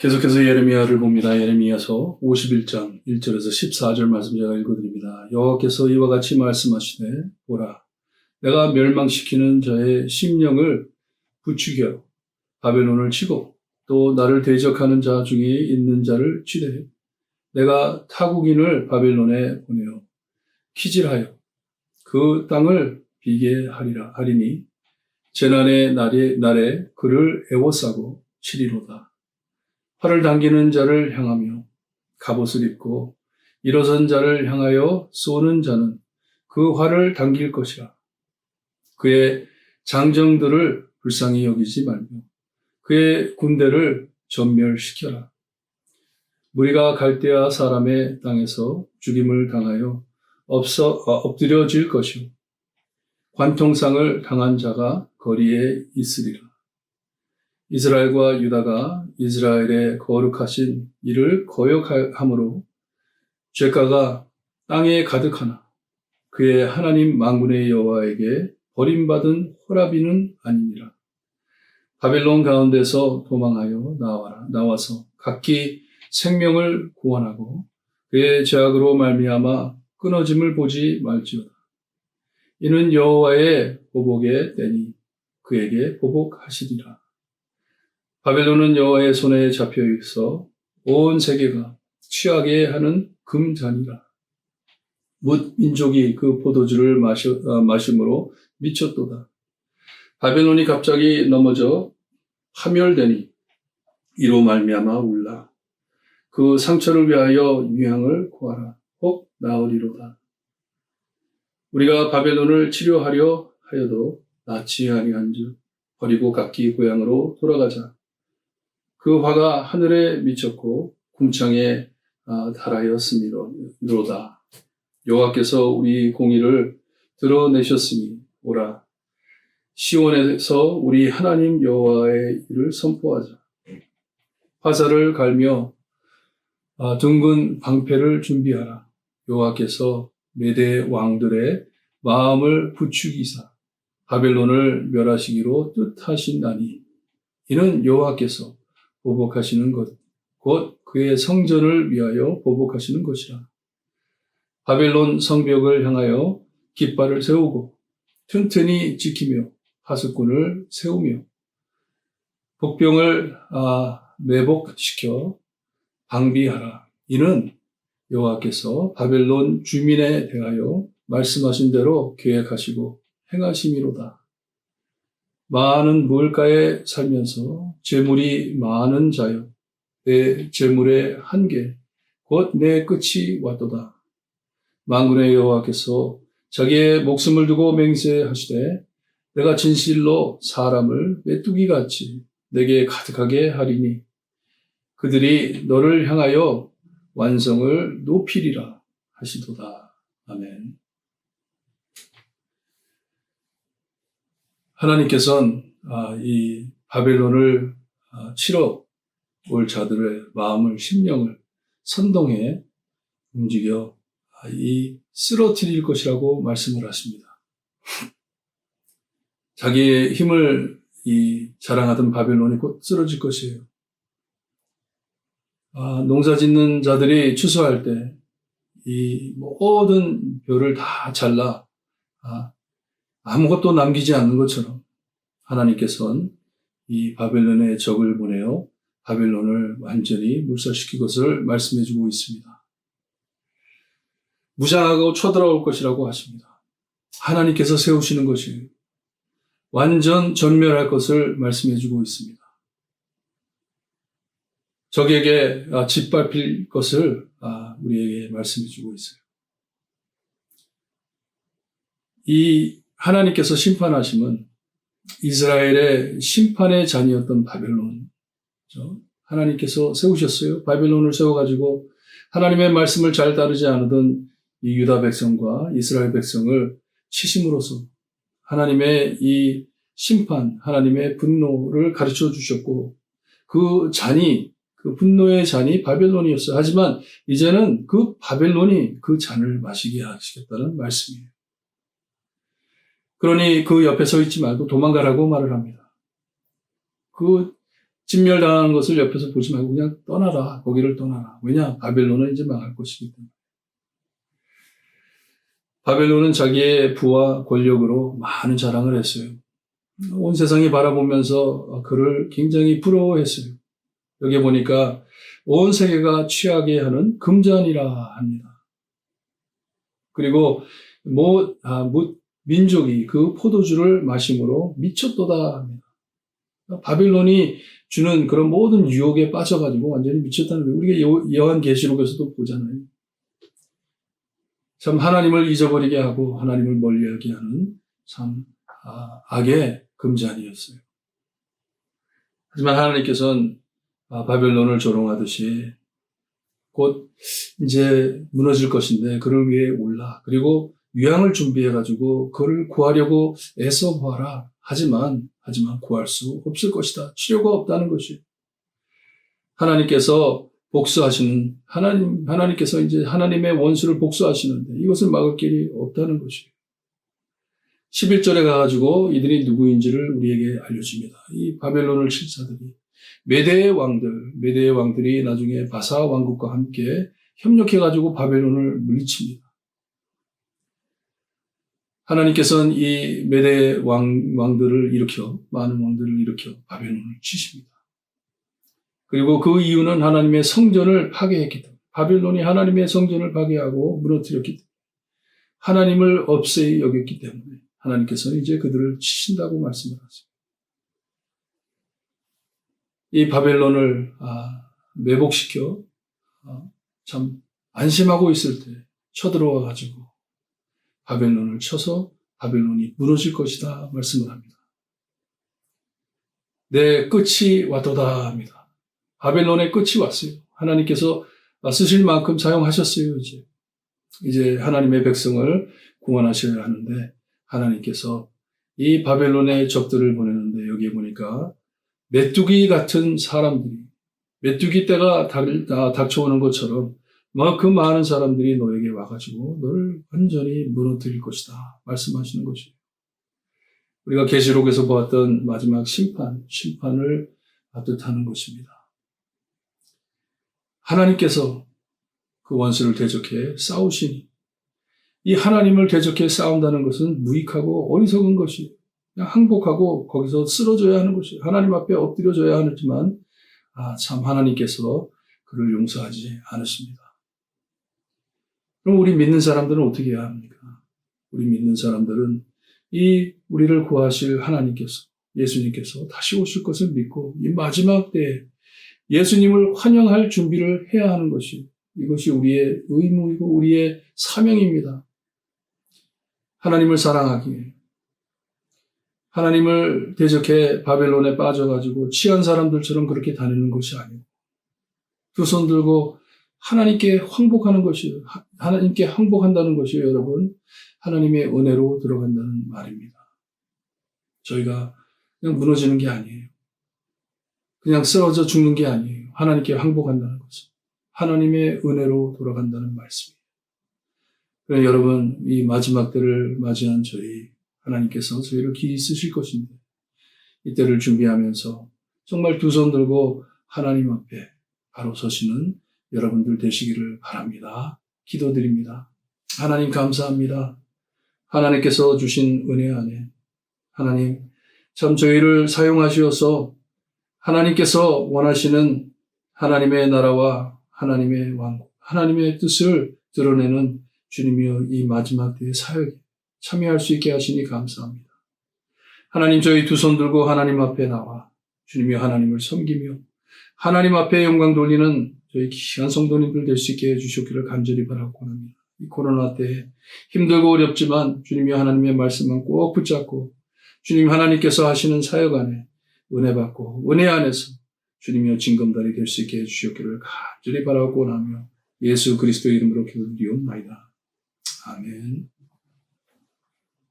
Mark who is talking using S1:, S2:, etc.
S1: 계속해서 예레미야를 봅니다. 예레미야서 51장 1절에서 14절 말씀 제가 읽어드립니다. 여호와께서 이와 같이 말씀하시되 보라, 내가 멸망시키는 자의 심령을 부추겨 바벨론을 치고 또 나를 대적하는 자 중에 있는 자를 치되 내가 타국인을 바벨론에 보내어 키질하여 그 땅을 비게 하리니 재난의 날에 그를 애워싸고 치리로다. 활을 당기는 자를 향하며 갑옷을 입고 일어선 자를 향하여 쏘는 자는 그 활을 당길 것이라. 그의 장정들을 불쌍히 여기지 말며 그의 군대를 전멸시켜라. 무리가 갈대아 사람의 땅에서 죽임을 당하여 엎드려질 것이요 관통상을 당한 자가 거리에 있으리라. 이스라엘과 유다가 이스라엘의 거룩하신 이를 거역함으로 죄가가 땅에 가득하나 그의 하나님 만군의 여호와에게 버림받은 호라비는 아니니라. 바벨론 가운데서 도망하여 나와서 각기 생명을 구원하고 그의 죄악으로 말미암아 끊어짐을 보지 말지어다. 이는 여호와의 보복의 때니 그에게 보복하시리라. 바벨론은 여호와의 손에 잡혀 있어 온 세계가 취하게 하는 금잔이라. 뭇 민족이 그 포도주를 마심으로 미쳤도다. 바벨론이 갑자기 넘어져 파멸되니 이로 말미암아 울라. 그 상처를 위하여 유향을 구하라. 혹 나으리로다. 우리가 바벨론을 치료하려 하여도 낫지 아니한즉 버리고 각기 고향으로 돌아가자. 그 화가 하늘에 미쳤고 궁창에 달하였음이로다. 여호와께서 우리 공의를 드러내셨으니 오라. 시온에서 우리 하나님 여호와의 일을 선포하자. 화살을 갈며 둥근 방패를 준비하라. 여호와께서 메대 왕들의 마음을 부추기사 바벨론을 멸하시기로 뜻하신다니 이는 여호와께서 보복하시는 것, 곧 그의 성전을 위하여 보복하시는 것이라. 바벨론 성벽을 향하여 깃발을 세우고 튼튼히 지키며 파수꾼을 세우며 복병을 매복시켜 방비하라. 이는 여호와께서 바벨론 주민에 대하여 말씀하신 대로 계획하시고 행하심이로다. 많은 물가에 살면서 재물이 많은 자여 내 재물의 한계 곧 내 끝이 왔도다. 만군의 여호와께서 자기의 목숨을 두고 맹세하시되 내가 진실로 사람을 메뚜기같이 내게 가득하게 하리니 그들이 너를 향하여 완성을 높이리라 하시도다. 아멘. 하나님께서는 이 바벨론을 치러 올 자들의 마음을, 심령을 선동해 움직여 쓰러뜨릴 것이라고 말씀을 하십니다. 자기의 힘을 자랑하던 바벨론이 곧 쓰러질 것이에요. 농사 짓는 자들이 추수할 때 이 모든 벼를 다 잘라 아무것도 남기지 않는 것처럼 하나님께서는 이 바벨론의 적을 보내어 바벨론을 완전히 물살시킬 것을 말씀해주고 있습니다. 무장하고 쳐들어올 것이라고 하십니다. 하나님께서 세우시는 것이에요. 완전 전멸할 것을 말씀해주고 있습니다. 적에게 짓밟힐 것을 우리에게 말씀해주고 있어요. 이 하나님께서 심판하심은 이스라엘의 심판의 잔이었던 바벨론, 하나님께서 세우셨어요. 바벨론을 세워가지고 하나님의 말씀을 잘 따르지 않으던 이 유다 백성과 이스라엘 백성을 치심으로써 하나님의 이 심판, 하나님의 분노를 가르쳐 주셨고 그 분노의 잔이 바벨론이었어요. 하지만 이제는 그 바벨론이 그 잔을 마시게 하시겠다는 말씀이에요. 그러니 그 옆에 서 있지 말고 도망가라고 말을 합니다. 그 진멸당하는 것을 옆에서 보지 말고 그냥 떠나라. 거기를 떠나라. 왜냐? 바벨론은 이제 망할 것이기 때문에. 바벨론은 자기의 부와 권력으로 많은 자랑을 했어요. 온 세상이 바라보면서 그를 굉장히 부러워했어요. 여기 보니까 온 세계가 취하게 하는 금잔이라 합니다. 그리고 민족이 그 포도주를 마심으로 미쳤도다 합니다. 바빌론이 주는 그런 모든 유혹에 빠져가지고 완전히 미쳤다는 거예요. 우리가 요한계시록에서도 보잖아요. 참 하나님을 잊어버리게 하고 하나님을 멀리하게 하는 참 악의 금잔이었어요. 하지만 하나님께서는 바벨론을 조롱하듯이 곧 이제 무너질 것인데 그를 위해 올라. 그리고 유향을 준비해가지고 그를 구하려고 애써 보아라. 하지만 구할 수 없을 것이다. 치료가 없다는 것이. 하나님께서 복수하시는, 하나님께서 이제 하나님의 원수를 복수하시는데 이것을 막을 길이 없다는 것이에요. 11절에 가가지고 이들이 누구인지를 우리에게 알려줍니다. 이 바벨론을 칠 자들이 메대의 왕들이 나중에 바사 왕국과 함께 협력해가지고 바벨론을 물리칩니다. 하나님께서는 이 메대 왕들을 일으켜, 많은 왕들을 일으켜 바벨론을 치십니다. 그리고 그 이유는 하나님의 성전을 파괴했기 때문에, 바벨론이 하나님의 성전을 파괴하고 무너뜨렸기 때문에, 하나님을 없애이 여겼기 때문에 하나님께서는 이제 그들을 치신다고 말씀을 하세요. 이 바벨론을 매복시켜 참 안심하고 있을 때 쳐들어와 가지고 바벨론을 쳐서 바벨론이 무너질 것이다 말씀을 합니다. 내 끝이 왔도다 합니다. 바벨론의 끝이 왔어요. 하나님께서 쓰실 만큼 사용하셨어요. 이제 하나님의 백성을 구원하셔야 하는데 하나님께서 이 바벨론의 적들을 보내는데 여기에 보니까 메뚜기 같은 사람들이, 메뚜기 때가 닥쳐오는 것처럼 그 많은 사람들이 너에게 와가지고 너를 완전히 무너뜨릴 것이다 말씀하시는 것이에요. 우리가 계시록에서 보았던 마지막 심판을 뜻하는 것입니다. 하나님께서 그 원수를 대적해 싸우시니 이 하나님을 대적해 싸운다는 것은 무익하고 어리석은 것이 그냥 항복하고 거기서 쓰러져야 하는 것이 하나님 앞에 엎드려져야 하지만 참 하나님께서 그를 용서하지 않으십니다. 그럼 우리 믿는 사람들은 어떻게 해야 합니까? 우리 믿는 사람들은 이 우리를 구하실 하나님께서 예수님께서 다시 오실 것을 믿고 이 마지막 때에 예수님을 환영할 준비를 해야 하는 것이 이것이 우리의 의무이고 우리의 사명입니다. 하나님을 사랑하기에 하나님을 대적해 바벨론에 빠져가지고 취한 사람들처럼 그렇게 다니는 것이 아니고 두 손 들고 하나님께 항복하는 것이에요. 하나님께 항복한다는 것이에요, 여러분. 하나님의 은혜로 들어간다는 말입니다. 저희가 그냥 무너지는 게 아니에요. 그냥 쓰러져 죽는 게 아니에요. 하나님께 항복한다는 것은 하나님의 은혜로 돌아간다는 말씀이에요. 그래서 여러분, 이 마지막 때를 맞이한 저희 하나님께서 저희를 길이 쓰실 것인데 이때를 준비하면서 정말 두 손 들고 하나님 앞에 바로 서시는 여러분들 되시기를 바랍니다. 기도드립니다. 하나님 감사합니다. 하나님께서 주신 은혜 안에 하나님 참 저희를 사용하시어서 하나님께서 원하시는 하나님의 나라와 하나님의 왕국, 하나님의 뜻을 드러내는 주님이여 이 마지막 때의 사역에 참여할 수 있게 하시니 감사합니다. 하나님 저희 두 손 들고 하나님 앞에 나와 주님이여 하나님을 섬기며 하나님 앞에 영광 돌리는 저희 귀한 성도님들 될 수 있게 해주셨기를 간절히 바라고 합니다. 이 코로나 때에 힘들고 어렵지만 주님이 하나님의 말씀만 꼭 붙잡고 주님 하나님께서 하시는 사역 안에 은혜 받고 은혜 안에서 주님이여 징검다리 될 수 있게 해주셨기를 간절히 바라고 하며 예수 그리스도의 이름으로 기도드리옵나이다. 아멘.